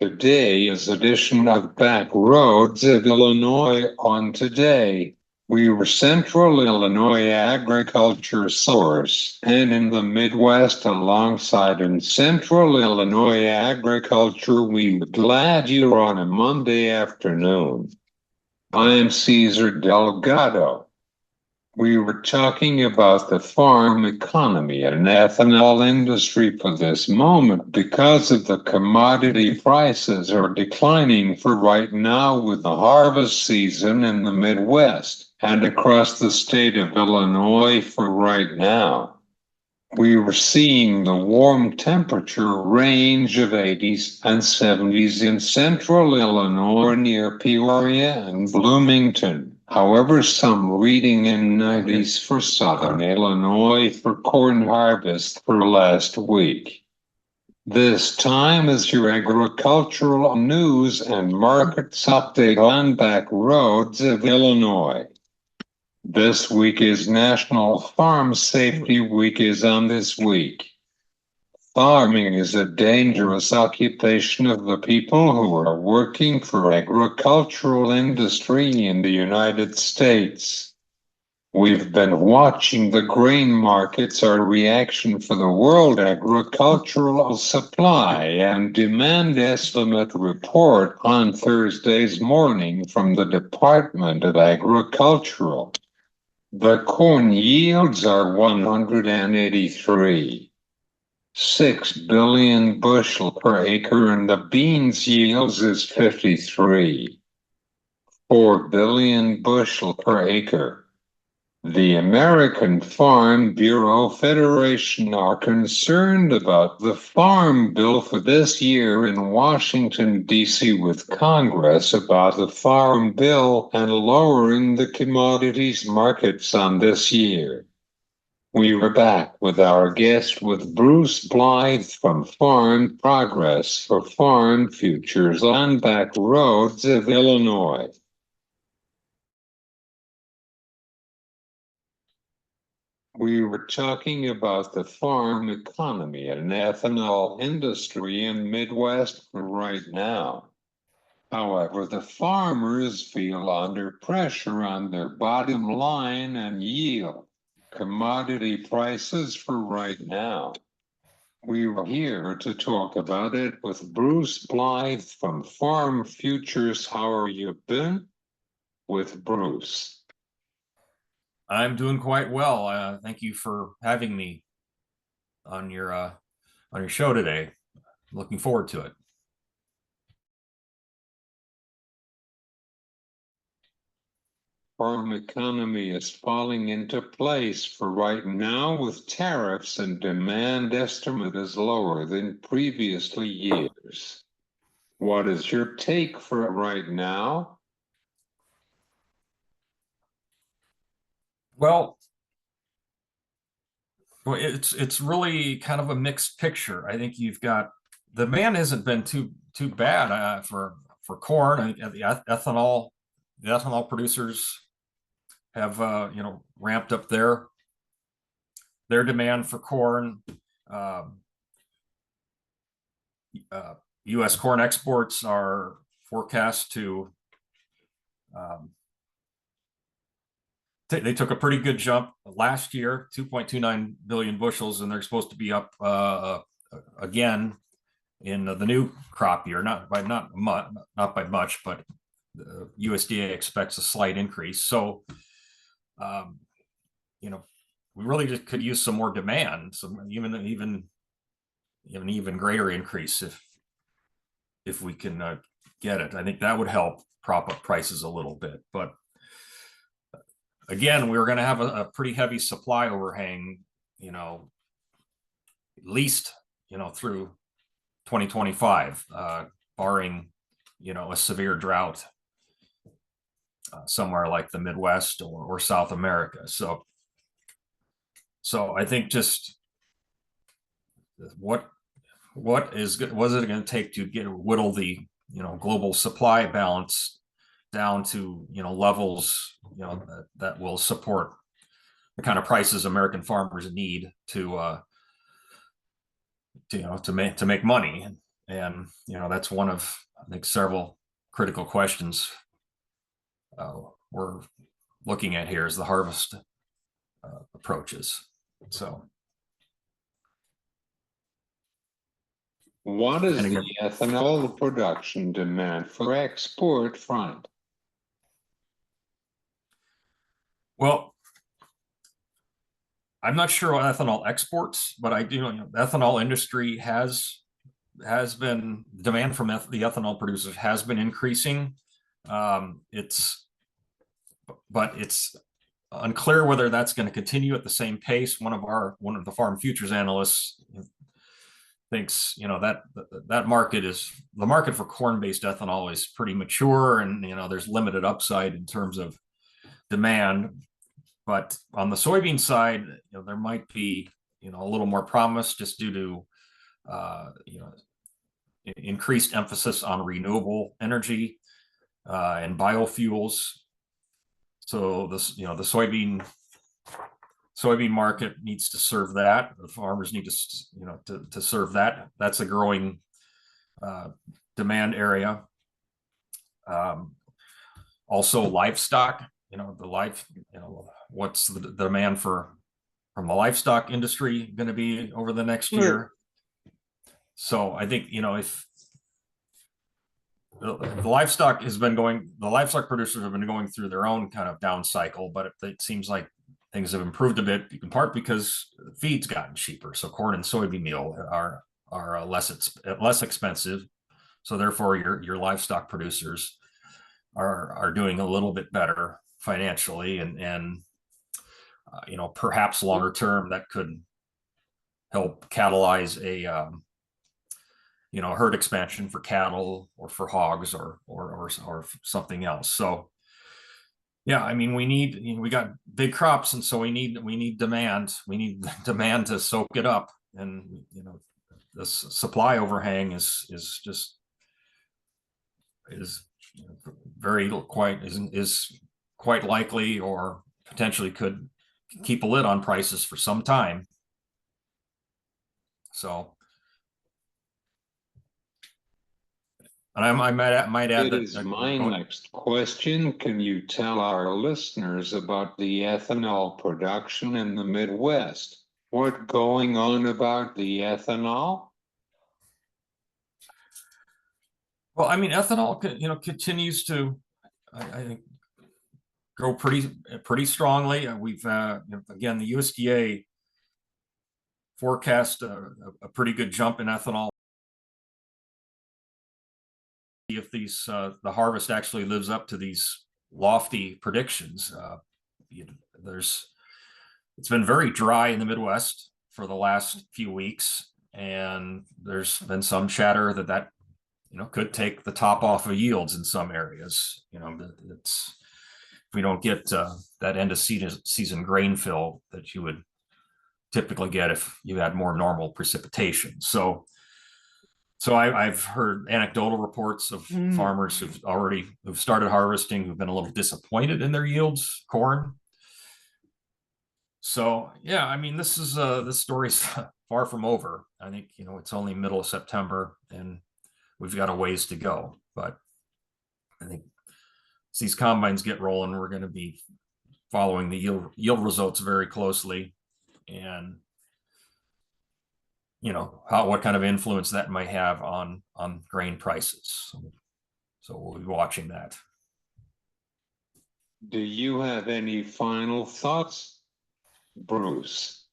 Today's edition of Back Roads of Illinois on Today. We were Central Illinois agriculture source, and in the Midwest alongside in Central Illinois agriculture, we're glad you're on a Monday afternoon. I'm Cesar Delgado. We were talking about the farm economy and ethanol industry for this moment because of the commodity prices are declining for right now with the harvest season in the Midwest and across the state of Illinois for right now. We were seeing the warm temperature range of 80s and 70s in central Illinois near Peoria and Bloomington. However, some reading in 90s for southern Illinois for corn harvest for last week. This time is your agricultural news and markets update on Back Roads of Illinois. This week is National Farm Safety Week is on this week. Farming is a dangerous occupation of the people who are working for agricultural industry in the United States. We've been watching the grain markets, our reaction for the World Agricultural Supply and Demand Estimate report on Thursday's morning from the Department of Agriculture. The corn yields are 183. 6 billion bushel per acre, and the beans yields is 53. 4 billion bushel per acre. The American Farm Bureau Federation are concerned about the Farm Bill for this year in Washington, D.C. with Congress about the Farm Bill and lowering the commodities markets on this year. We were back with our guest with Bruce Blyth from Farm Progress for Farm Futures on Back Roads of Illinois. We were talking about the farm economy and ethanol industry in Midwest for right now. However, the farmers feel under pressure on their bottom line and yield. Commodity prices for right now. We were here to talk about it with Bruce Blyth from Farm Futures. How are you been? With Bruce. I'm doing quite well. Thank you for having me on your show today. Looking forward to it. Farm economy is falling into place for right now with tariffs, and demand estimate is lower than previously years. What is your take for it right now? Well, it's really kind of a mixed picture. I think you've got the demand hasn't been too bad for corn. The ethanol producers have ramped up their demand for corn. U.S. corn exports are forecast to they took a pretty good jump last year, 2.29 billion bushels, and they're supposed to be up again in the new crop year. Not by much, but the USDA expects a slight increase. So, we really just could use some more demand, some even greater increase if we can get it. I think that would help prop up prices a little bit, but. Again, we're going to have a pretty heavy supply overhang, at least, through 2025, barring, a severe drought somewhere like the Midwest or South America. So I think just what is it going to take to whittle the, global supply balance down to levels that will support the kind of prices American farmers need to make money And that's one of, I think, several critical questions we're looking at here as the harvest approaches. So, what is the ethanol production demand for export front? Well, I'm not sure on ethanol exports, but I do know the ethanol industry has been, demand from the ethanol producers has been increasing. It's unclear whether that's going to continue at the same pace. One of the farm futures analysts thinks that market is, the market for corn-based ethanol is pretty mature, and there's limited upside in terms of demand. But on the soybean side, there might be a little more promise just due to increased emphasis on renewable energy and biofuels. So this, the soybean market needs to serve that. The farmers need to serve that. That's a growing demand area. Also livestock, what's the demand from the livestock industry going to be over the next year? So I think, if the livestock producers have been going through their own kind of down cycle, but it seems like things have improved a bit, in part because feed's gotten cheaper. So corn and soybean meal are less expensive. So therefore your livestock producers are doing a little bit better financially, and perhaps longer term that could help catalyze a herd expansion for cattle or for hogs or something else. So yeah, I mean, we got big crops, and so we need demand. We need demand to soak it up, and this supply overhang is quite likely, or potentially could keep a lid on prices for some time. So, and I might add it that is my next question. Can you tell our listeners about the ethanol production in the Midwest? What's going on about the ethanol? Well, I mean, ethanol, continues to, I think, grow pretty strongly. We've again, the USDA forecast a pretty good jump in ethanol. If the harvest actually lives up to these lofty predictions, it's been very dry in the Midwest for the last few weeks, and there's been some chatter that could take the top off of yields in some areas. If we don't get that end of season grain fill that you would typically get if you had more normal precipitation. So I've heard anecdotal reports of farmers who've started harvesting, who've been a little disappointed in their yields, corn. So yeah, I mean, this story's far from over. I think it's only middle of September, and we've got a ways to go. But I think as these combines get rolling, we're going to be following the yield results very closely, and what kind of influence that might have on grain prices. So we'll be watching that. Do you have any final thoughts, Bruce?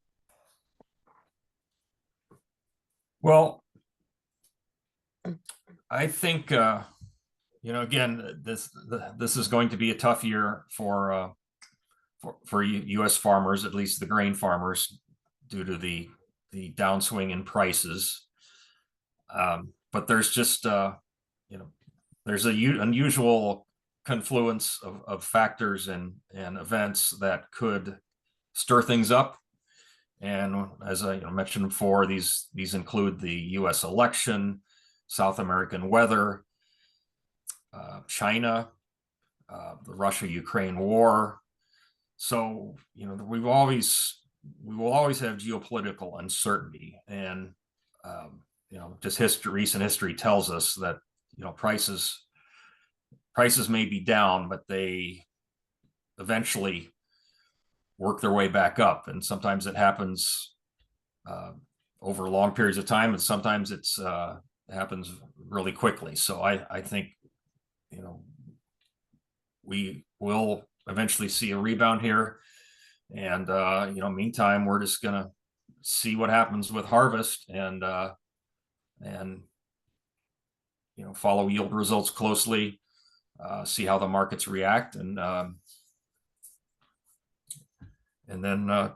Well, I think again, this is going to be a tough year for U.S. farmers, at least the grain farmers, due to the downswing in prices. But there's just there's an unusual confluence of factors and events that could stir things up. And as I mentioned before, these include the U.S. election, South American weather, China, the Russia-Ukraine war. So we will always have geopolitical uncertainty, and just recent history tells us that, prices may be down, but they eventually work their way back up. And sometimes it happens over long periods of time, and sometimes it happens really quickly. So I think, we will eventually see a rebound here. And, meantime, we're just going to see what happens with harvest and follow yield results closely, see how the markets react, and then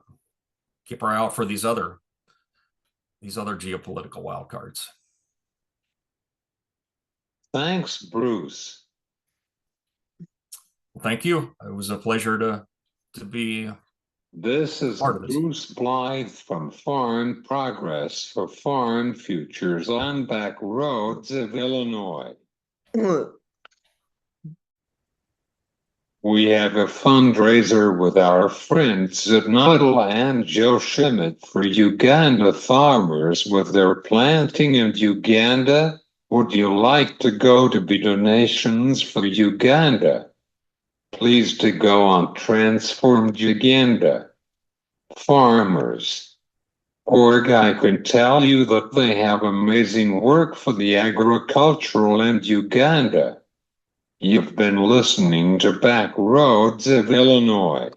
keep our eye out for these other geopolitical wild cards. Thanks, Bruce. Well, thank you. It was a pleasure to be. This is Bruce Blyth from Farm Progress for Farm Futures on Back Roads of Illinois. We have a fundraiser with our friends at Noddle and Joe Schmidt for Uganda farmers with their planting in Uganda. Would you like to go to be donations for Uganda? Please to go on Transformed Uganda Farmers. Org, I can tell you that they have amazing work for the agricultural in Uganda. You've been listening to Back Roads of Illinois.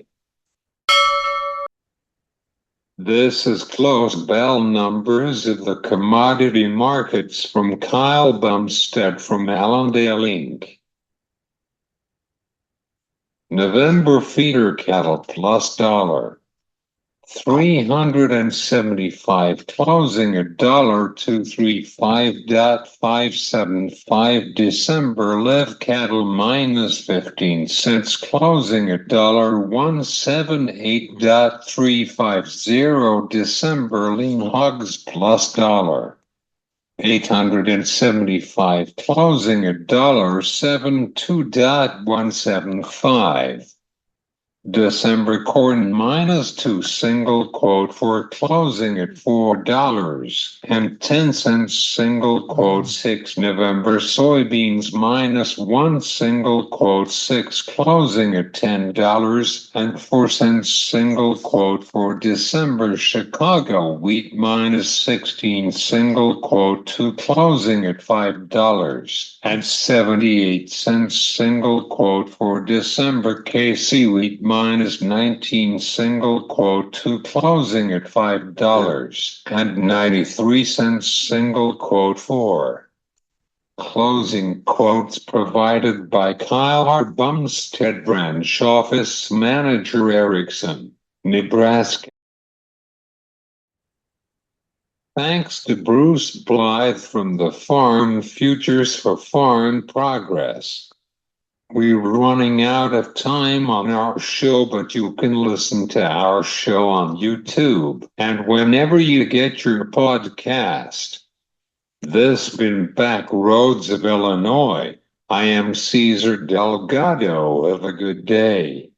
This is close bell numbers of the commodity markets from Kyle Bumstead from Allendale Inc. November feeder cattle plus dollar. 375 closing at $235.575. December live cattle minus 15 cents closing at $178.350. December lean hogs plus dollar. 875 closing at $72.175. December corn minus 2 single quote for closing at $4.10 single quote 6. November soybeans minus 1 single quote 6 closing at $10.04 single quote for December. Chicago wheat minus 16 single quote 2 closing at $5.78 single quote for December. KC wheat minus 19 single quote 2 closing at $5.93 single quote 4. Closing quotes provided by Kyle R. Bumstead, Branch Office Manager, Erickson, Nebraska. Thanks to Bruce Blyth from the Farm Futures for Farm Progress. We're running out of time on our show, but you can listen to our show on YouTube and whenever you get your podcast. This has been Back Roads of Illinois. I am Cesar Delgado. Have a good day.